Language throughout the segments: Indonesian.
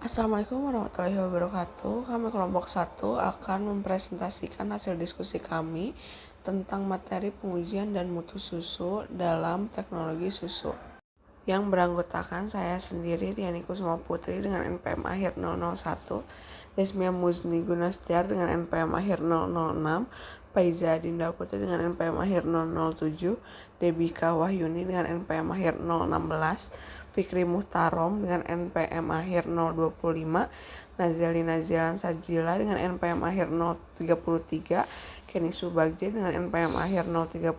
Assalamualaikum warahmatullahi wabarakatuh. Kami kelompok 1 akan mempresentasikan hasil diskusi kami tentang materi pengujian dan mutu susu dalam teknologi susu, yang beranggotakan saya sendiri, Diani Kusuma Putri dengan NPM akhir 001, Desmia Muzni Gunastiar dengan NPM akhir 006, Faiza Dinda Putri dengan NPM akhir 007, Debika Wahyuni dengan NPM akhir 016, Fikri Muhtarom dengan NPM akhir 025, Nazali Nazilan Sajila dengan NPM akhir 033, Kenny Subagja dengan NPM akhir 034,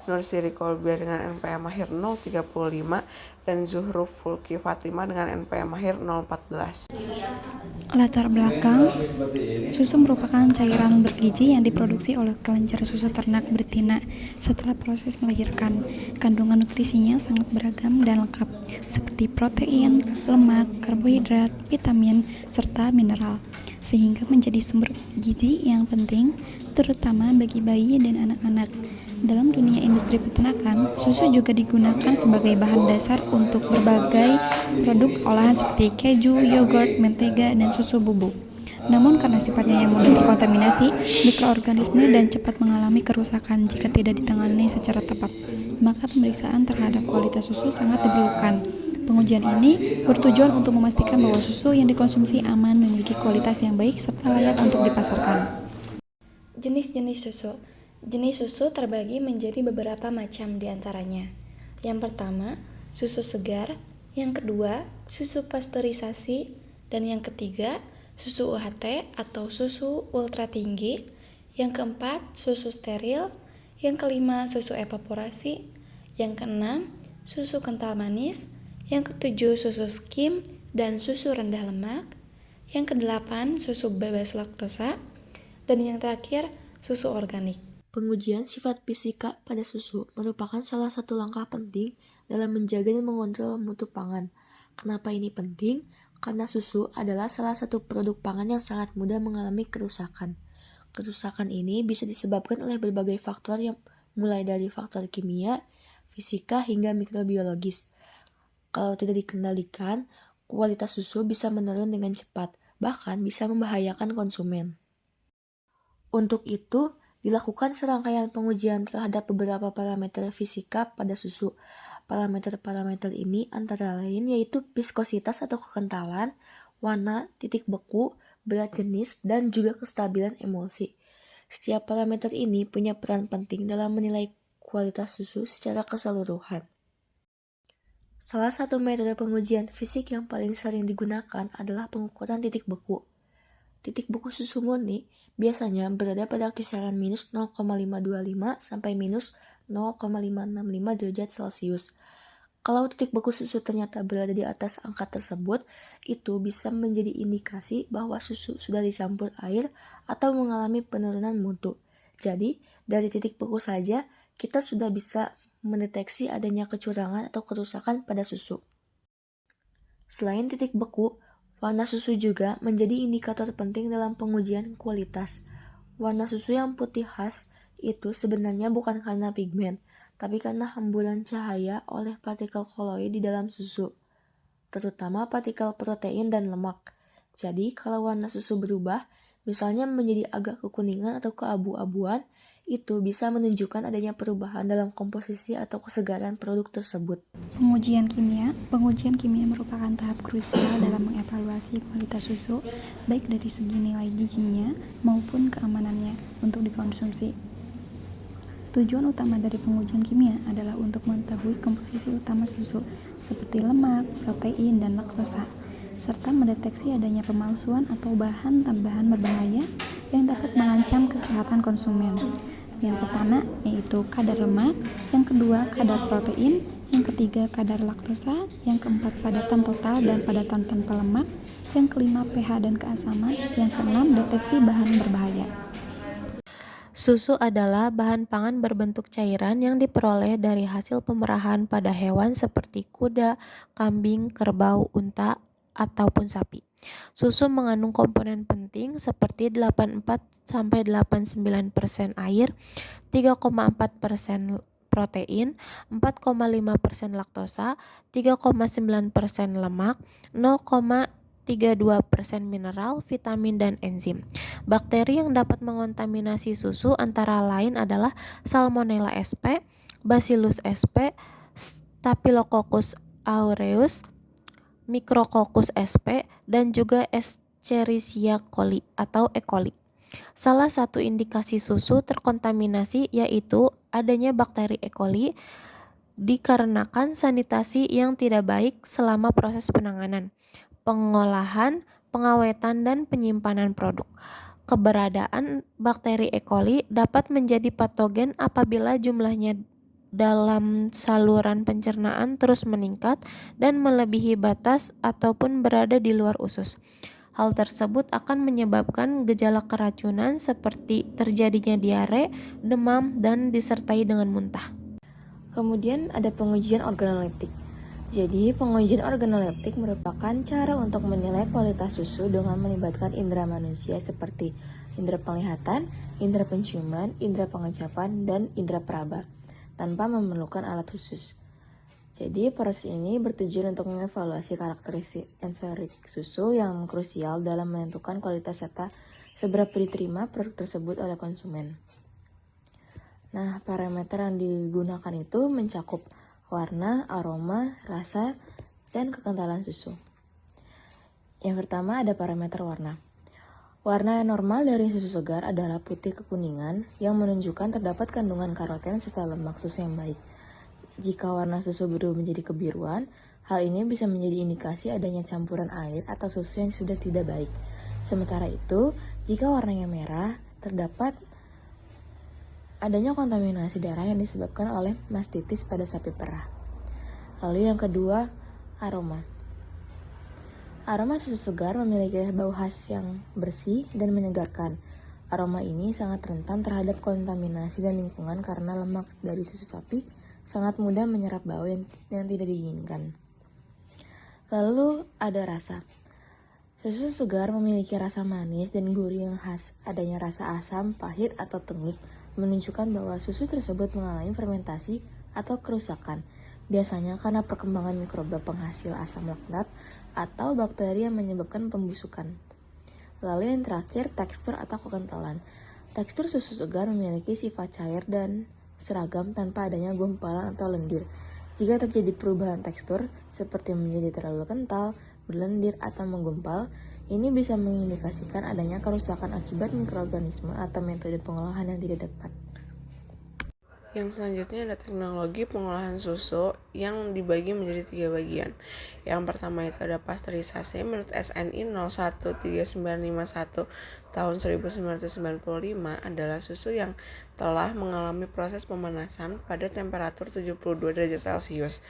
Nur Siri Kolbia dengan NPM akhir 035, dan Zuhruf Fulki Fatima dengan NPM akhir 014. Latar belakang, susu merupakan cairan bergizi yang diproduksi oleh kelenjar susu ternak betina setelah proses melahirkan. Kandungan nutrisinya sangat beragam dan lengkap, seperti protein, lemak, karbohidrat, vitamin, serta mineral, sehingga menjadi sumber gizi yang penting, terutama bagi bayi dan anak-anak. Dalam dunia industri peternakan, susu juga digunakan sebagai bahan dasar untuk berbagai produk olahan seperti keju, yogurt, mentega, dan susu bubuk. Namun karena sifatnya yang mudah terkontaminasi mikroorganisme dan cepat mengalami kerusakan jika tidak ditangani secara tepat, maka pemeriksaan terhadap kualitas susu sangat diperlukan. Pengujian ini bertujuan untuk memastikan bahwa susu yang dikonsumsi aman, memiliki kualitas yang baik, serta layak untuk dipasarkan. Jenis-jenis susu. Jenis susu terbagi menjadi beberapa macam diantaranya. Yang pertama, susu segar. Yang kedua, susu pasteurisasi. Dan yang ketiga, susu UHT atau susu ultra tinggi. Yang keempat, susu steril. Yang kelima, susu evaporasi. Yang keenam, susu kental manis. Yang ketujuh, susu skim dan susu rendah lemak. Yang kedelapan, susu bebas laktosa. Dan yang terakhir, susu organik. Pengujian sifat fisika pada susu merupakan salah satu langkah penting dalam menjaga dan mengontrol mutu pangan. Kenapa ini penting? Karena susu adalah salah satu produk pangan yang sangat mudah mengalami kerusakan. Kerusakan ini bisa disebabkan oleh berbagai faktor yang mulai dari faktor kimia, fisika, hingga mikrobiologis. Kalau tidak dikendalikan, kualitas susu bisa menurun dengan cepat, bahkan bisa membahayakan konsumen. Untuk itu, dilakukan serangkaian pengujian terhadap beberapa parameter fisika pada susu. Parameter-parameter ini antara lain yaitu viskositas atau kekentalan, warna, titik beku, berat jenis, dan juga kestabilan emulsi. Setiap parameter ini punya peran penting dalam menilai kualitas susu secara keseluruhan. Salah satu metode pengujian fisik yang paling sering digunakan adalah pengukuran titik beku. Titik beku susu murni biasanya berada pada kisaran minus 0,525 sampai minus 0,565 derajat Celcius. Kalau titik beku susu ternyata berada di atas angka tersebut, itu bisa menjadi indikasi bahwa susu sudah dicampur air atau mengalami penurunan mutu. Jadi, dari titik beku saja, kita sudah bisa mendeteksi adanya kecurangan atau kerusakan pada susu. Selain titik beku, warna susu juga menjadi indikator penting dalam pengujian kualitas. Warna susu yang putih khas itu sebenarnya bukan karena pigmen, tapi karena hemburan cahaya oleh partikel koloid di dalam susu, terutama partikel protein dan lemak. Jadi kalau warna susu berubah, misalnya menjadi agak kekuningan atau keabu-abuan, itu bisa menunjukkan adanya perubahan dalam komposisi atau kesegaran produk tersebut. Pengujian kimia merupakan tahap krusial dalam mengevaluasi kualitas susu, baik dari segi nilai gizinya maupun keamanannya untuk dikonsumsi. Tujuan utama dari pengujian kimia adalah untuk mengetahui komposisi utama susu seperti lemak, protein, dan laktosa, serta mendeteksi adanya pemalsuan atau bahan tambahan berbahaya yang dapat mengancam kesehatan konsumen. Yang pertama yaitu kadar lemak, yang kedua kadar protein, yang ketiga kadar laktosa, yang keempat padatan total dan padatan tanpa lemak, yang kelima pH dan keasaman, yang keenam deteksi bahan berbahaya. Susu adalah bahan pangan berbentuk cairan yang diperoleh dari hasil pemerahan pada hewan seperti kuda, kambing, kerbau, unta, ataupun sapi. Susu mengandung komponen penting seperti 84-89% air, 3,4% protein, 4,5% laktosa, 3,9% lemak, 32% mineral, vitamin, dan enzim. Bakteri yang dapat mengontaminasi susu antara lain adalah Salmonella sp, Bacillus sp, Staphylococcus aureus, Micrococcus sp, dan juga Escherichia coli atau E. coli. Salah satu indikasi susu terkontaminasi yaitu adanya bakteri E. coli dikarenakan sanitasi yang tidak baik selama proses penanganan, pengolahan, pengawetan, dan penyimpanan produk. Keberadaan bakteri E. coli dapat menjadi patogen apabila jumlahnya dalam saluran pencernaan terus meningkat dan melebihi batas ataupun berada di luar usus. Hal tersebut akan menyebabkan gejala keracunan seperti terjadinya diare, demam, dan disertai dengan muntah. Kemudian ada pengujian organoleptik. Jadi, pengujian organoleptik merupakan cara untuk menilai kualitas susu dengan melibatkan indera manusia seperti indera penglihatan, indera penciuman, indera pengecapan, dan indera peraba, tanpa memerlukan alat khusus. Jadi, proses ini bertujuan untuk mengevaluasi karakteristik sensorik susu yang krusial dalam menentukan kualitas serta seberapa diterima produk tersebut oleh konsumen. Nah, parameter yang digunakan itu mencakup warna, aroma, rasa, dan kekentalan susu. Yang pertama ada parameter warna. Warna yang normal dari susu segar adalah putih kekuningan yang menunjukkan terdapat kandungan karoten serta lemak susu yang baik. Jika warna susu berubah menjadi kebiruan, hal ini bisa menjadi indikasi adanya campuran air atau susu yang sudah tidak baik. Sementara itu, jika warnanya merah, terdapat adanya kontaminasi darah yang disebabkan oleh mastitis pada sapi perah. Lalu yang kedua, aroma. Aroma susu segar memiliki bau khas yang bersih dan menyegarkan. Aroma ini sangat rentan terhadap kontaminasi dan lingkungan karena lemak dari susu sapi sangat mudah menyerap bau yang tidak diinginkan. Lalu ada rasa. Susu segar memiliki rasa manis dan gurih yang khas. Adanya rasa asam, pahit, atau tengik menunjukkan bahwa susu tersebut mengalami fermentasi atau kerusakan, biasanya karena perkembangan mikroba penghasil asam laktat atau bakteri yang menyebabkan pembusukan. Lalu yang terakhir, tekstur atau kekentalan. Tekstur susu segar memiliki sifat cair dan seragam tanpa adanya gumpalan atau lendir. Jika terjadi perubahan tekstur, seperti menjadi terlalu kental, berlendir, atau menggumpal, ini bisa mengindikasikan adanya kerusakan akibat mikroorganisme atau metode pengolahan yang tidak tepat. Yang selanjutnya ada teknologi pengolahan susu yang dibagi menjadi 3 bagian. Yang pertama itu ada pasteurisasi menurut SNI 013951 tahun 1995 adalah susu yang telah mengalami proses pemanasan pada temperatur 72 derajat Celcius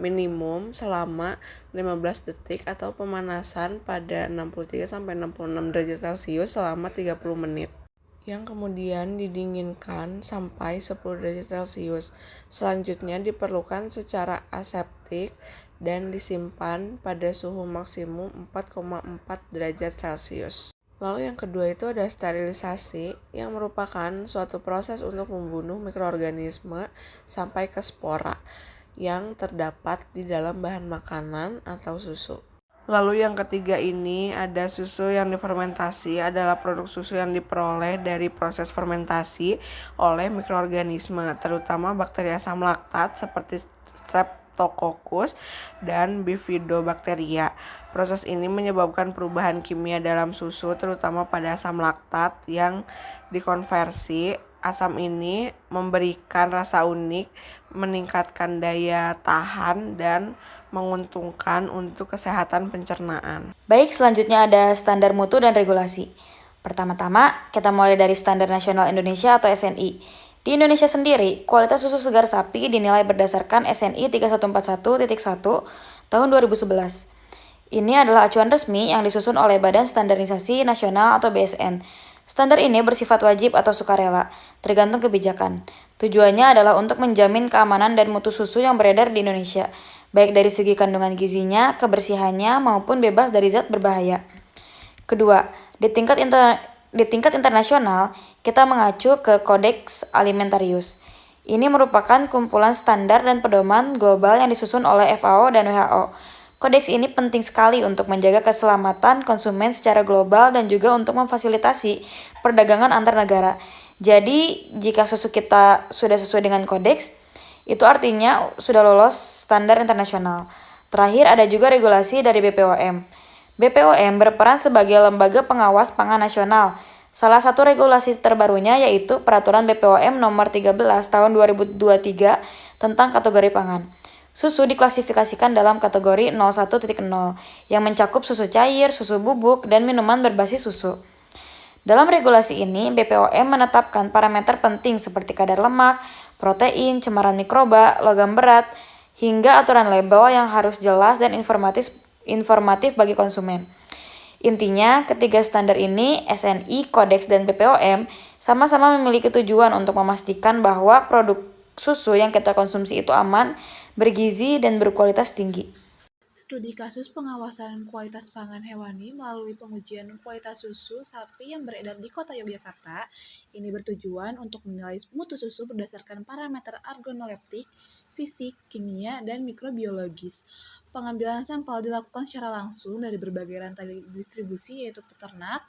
minimum selama 15 detik atau pemanasan pada 63-66 derajat Celcius selama 30 menit. Yang kemudian didinginkan sampai 10 derajat Celcius. Selanjutnya diperlukan secara aseptik dan disimpan pada suhu maksimum 4,4 derajat Celcius. Lalu yang kedua itu ada sterilisasi yang merupakan suatu proses untuk membunuh mikroorganisme sampai ke spora yang terdapat di dalam bahan makanan atau susu. Lalu yang ketiga ini ada susu yang difermentasi adalah produk susu yang diperoleh dari proses fermentasi oleh mikroorganisme, terutama bakteri asam laktat seperti Streptococcus dan Bifidobacteria. Proses ini menyebabkan perubahan kimia dalam susu, terutama pada asam laktat yang dikonversi. Asam ini memberikan rasa unik, meningkatkan daya tahan, dan menguntungkan untuk kesehatan pencernaan. Baik, selanjutnya ada standar mutu dan regulasi. Pertama-tama, kita mulai dari Standar Nasional Indonesia atau SNI. Di Indonesia sendiri, kualitas susu segar sapi dinilai berdasarkan SNI 3141.1 tahun 2011. Ini adalah acuan resmi yang disusun oleh Badan Standarisasi Nasional atau BSN. Standar ini bersifat wajib atau sukarela, tergantung kebijakan. Tujuannya adalah untuk menjamin keamanan dan mutu susu yang beredar di Indonesia, baik dari segi kandungan gizinya, kebersihannya, maupun bebas dari zat berbahaya. Kedua, di tingkat internasional, kita mengacu ke Codex Alimentarius. Ini merupakan kumpulan standar dan pedoman global yang disusun oleh FAO dan WHO. Kodeks ini penting sekali untuk menjaga keselamatan konsumen secara global dan juga untuk memfasilitasi perdagangan antar negara. Jadi, jika susu kita sudah sesuai dengan kodeks, itu artinya sudah lolos standar internasional. Terakhir, ada juga regulasi dari BPOM. BPOM berperan sebagai lembaga pengawas pangan nasional. Salah satu regulasi terbarunya yaitu Peraturan BPOM Nomor 13 Tahun 2023 tentang kategori pangan. Susu diklasifikasikan dalam kategori 01.0 yang mencakup susu cair, susu bubuk, dan minuman berbasis susu. Dalam regulasi ini, BPOM menetapkan parameter penting seperti kadar lemak, protein, cemaran mikroba, logam berat, hingga aturan label yang harus jelas dan informatif bagi konsumen. Intinya, ketiga standar ini, SNI, Kodeks, dan BPOM, sama-sama memiliki tujuan untuk memastikan bahwa produk susu yang kita konsumsi itu aman, bergizi, dan berkualitas tinggi. Studi kasus pengawasan kualitas pangan hewani melalui pengujian kualitas susu sapi yang beredar di Kota Yogyakarta. Ini bertujuan untuk menilai mutu susu berdasarkan parameter organoleptik, fisik, kimia, dan mikrobiologis. Pengambilan sampel dilakukan secara langsung dari berbagai rantai distribusi yaitu peternak,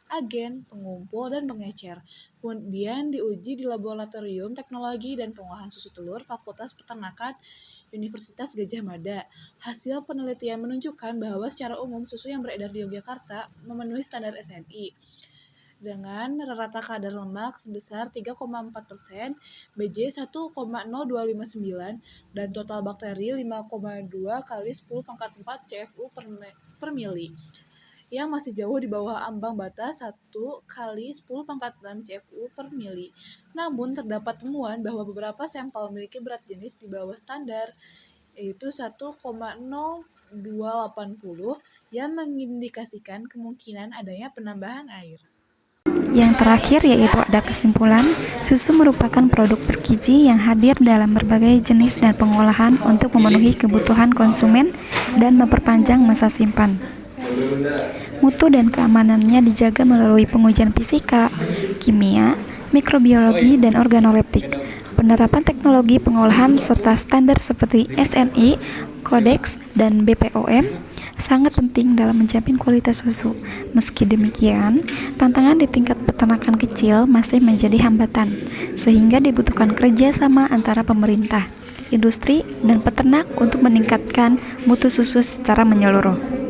agen, pengumpul, dan pengecer. Kemudian diuji di Laboratorium Teknologi dan Pengolahan Susu Telur Fakultas Peternakan Universitas Gadjah Mada. Hasil penelitian menunjukkan bahwa secara umum susu yang beredar di Yogyakarta memenuhi standar SNI dengan rata kadar lemak sebesar 3,4%, BJ 1,0259, dan total bakteri 5,2 kali 10 pangkat 4 CFU per mili, yang masih jauh di bawah ambang batas 1 kali 10 pangkat 6 CFU per mili. Namun terdapat temuan bahwa beberapa sampel memiliki berat jenis di bawah standar, yaitu 1,0280 yang mengindikasikan kemungkinan adanya penambahan air. Yang terakhir yaitu ada kesimpulan, susu merupakan produk bergizi yang hadir dalam berbagai jenis dan pengolahan untuk memenuhi kebutuhan konsumen dan memperpanjang masa simpan. Mutu dan keamanannya dijaga melalui pengujian fisika, kimia, mikrobiologi, dan organoleptik. Penerapan teknologi pengolahan serta standar seperti SNI, Kodeks, dan BPOM sangat penting dalam menjamin kualitas susu. Meski demikian, tantangan di tingkat peternakan kecil masih menjadi hambatan, sehingga dibutuhkan kerjasama antara pemerintah, industri, dan peternak untuk meningkatkan mutu susu secara menyeluruh.